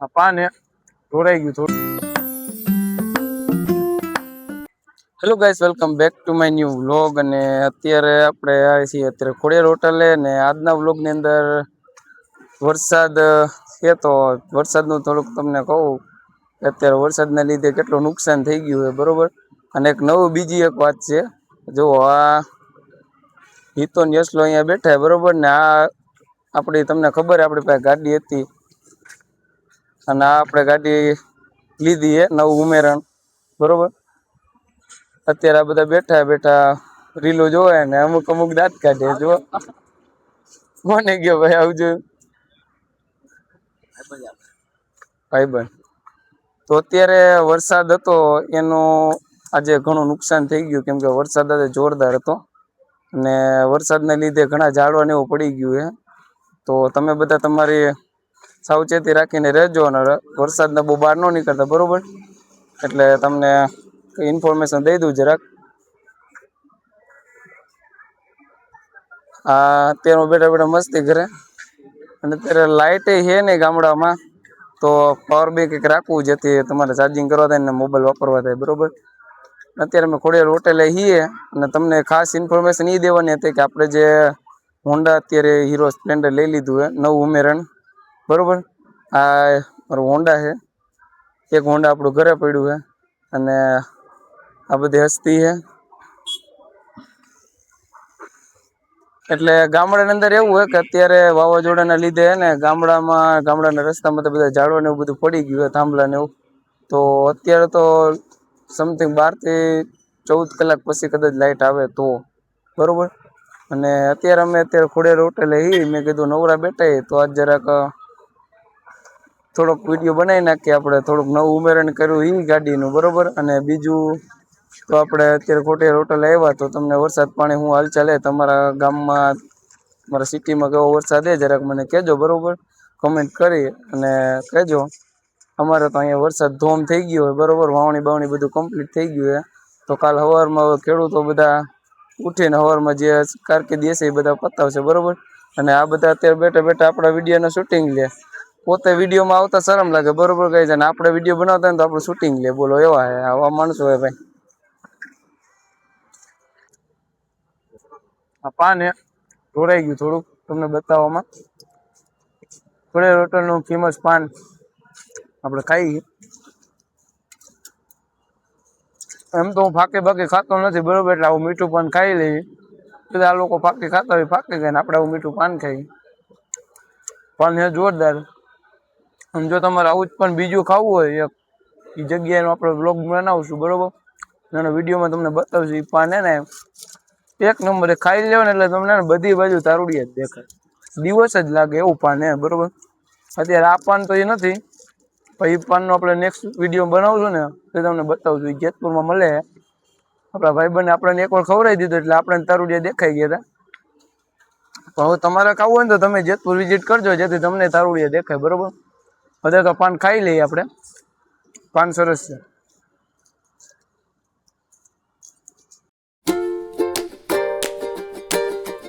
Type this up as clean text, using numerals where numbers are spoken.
આ પાન હે ઢોળાઈ ગયું થોડું. Hello guys, welcome back to my new vlog. અને અત્યારે આપણે આવી છીએ અત્યારે ખોડિયાર હોટલે ને આજના વ્લોગની અંદર વરસાદ છે. તો વરસાદનું થોડુંક તમને કહું કે અત્યારે વરસાદના લીધે કેટલું નુકસાન થઈ ગયું છે, બરોબર. અને એક નવું બીજી એક વાત છે, જો આ હિતો ને યશલો અહીંયા બેઠા બરોબર ને આ આપણી તમને ખબર આપણી પાસે ગાડી હતી અને આ આપણે ગાડી લીધી છે નવું ઉમેરણ, બરોબર. અત્યારે આ બધા બેઠા બેઠા રીલો જોવે ને અમુક અમુક દાંત કાઢે. જો કોને ગયો ભાઈ આવજો ભાઈબંધ. તો અત્યારે વરસાદ હતો એનું આજે ઘણું નુકસાન થઈ ગયું, કેમ કે વરસાદ આજે જોરદાર હતો અને વરસાદના લીધે ઘણા ઝાડવા ને એવું પડી ગયું છે. તો તમે બધા તમારી સાવચેતી રાખીને રહેજો અને વરસાદને બહુ બહાર ન નીકળતા, બરોબર. એટલે તમને ઇન્ફોર્મેશન દઈ દઉં જરાક. આ અત્યારે બેઠા બેઠા મસ્તી કરે અને અત્યારે લાઇટ છે નહીં ગામડામાં, તો પાવર બેંક એક રાખવું જેથી તમારે ચાર્જિંગ કરવા થાય ને મોબાઈલ વાપરવા થાય, બરોબર. અત્યારે અમે ખોડિયાર હોટેલે છીએ અને તમને ખાસ ઇન્ફોર્મેશન એ દેવાની હતી કે આપણે જે હોન્ડા અત્યારે હીરો સ્પ્લેન્ડર લઈ લીધું હે નવું ઉમેરણ, બરોબર. આ મારું હોન્ડા છે, એક હોન્ડા આપણું ઘરે પડ્યું છે અને આ બધી હસ્તી છે. એટલે ગામડાની અંદર એવું હોય કે અત્યારે વાવાઝોડાના લીધે ને ગામડાના રસ્તામાં તો બધા ઝાડવા ને એવું બધું પડી ગયું હોય, થાંભલા ને એવું. તો અત્યારે તો સમથિંગ 12 થી 14 કલાક પછી કદાચ લાઇટ આવે તો, બરોબર. અને અત્યારે ખોડિયાર હોટેલે મેં કીધું નવરા બેઠા તો આજ જરાક થોડોક વિડીયો બનાવી નાખીએ. આપણે થોડુંક નવું ઉમેરણ કર્યું ગાડીનું, બરોબર. અને બીજું તો આપણે અત્યારે ખોડિયાર હોટેલે આવ્યા તો તમને વરસાદ પાણી હું હાલચાલ તમારા ગામમાં, મારા સિટીમાં કેવો વરસાદ જરાક મને કહેજો, બરોબર. કમેન્ટ કરી અને કહેજો. અમારે તો અહીંયા વરસાદ ધોમ થઈ ગયો હોય, બરોબર. વાવણી બાવણી બધું કમ્પ્લીટ થઈ ગયું હોય. તો કાલ સવારમાં ખેડૂતો બધા ઉઠીને સવારમાં જે કારકિર્દી હશે એ બધા પતાવશે, બરોબર. અને આ બધા અત્યારે બેઠા બેઠા આપણા વિડીયોનું શૂટિંગ લે. પોતે વિડીયોમાં આવતા શરમ લાગે, બરોબર. કઈ છે ને આપણે વિડીયો બનાવતા હોય તો આપણું શૂટિંગ લે. બોલો એવા હે આવા માણસો હે ભાઈ. આ પાન હે ઢોળાઈ ગયું થોડુંક તમને બતાવવામાં. ખોડિયાર હોટલનું ફેમસ પાન આપણે ખાઈ. એમ તો હું ફાકે બાકી ખાતો નથી, બરોબર. એટલે આવું મીઠું પાન ખાઈ લઈએ. બધા આ લોકો ફાકી ખાતા હોય ફાકે ખાય ને આપણે આવું મીઠું પાન ખાઈ. પાન હે જોરદાર. અને જો તમારે આવું જ પણ બીજું ખાવું હોય એ જગ્યાએનો આપણે બ્લોગ બનાવશું, બરોબર. એનો વિડીયોમાં તમને બતાવશું. એ પાન હે ને એક નંબર ખાઈ લેવો ને એટલે તમને બધી બાજુ તારુડિયા જ દેખાય, દિવસ જ લાગે એવું પાન હે, બરોબર. અત્યારે આ પાન તો એ નથી, પણ એ પાનનો આપણે નેક્સ્ટ વિડીયો બનાવશું ને તો તમને બતાવશું. એ જેતપુરમાં મળે. આપણા ભાઈબંધને આપણને એકવાર ખવડાવી દીધું એટલે આપણે તારુડિયા દેખાઈ ગયા હતા. હવે તમારે ખાવું હોય ને તો તમે જેતપુર વિઝિટ કરજો જેથી તમને તારુડિયા દેખાય, બરોબર. બધા તો પાન ખાઈ લઈએ આપણે. પાન સરસ છે.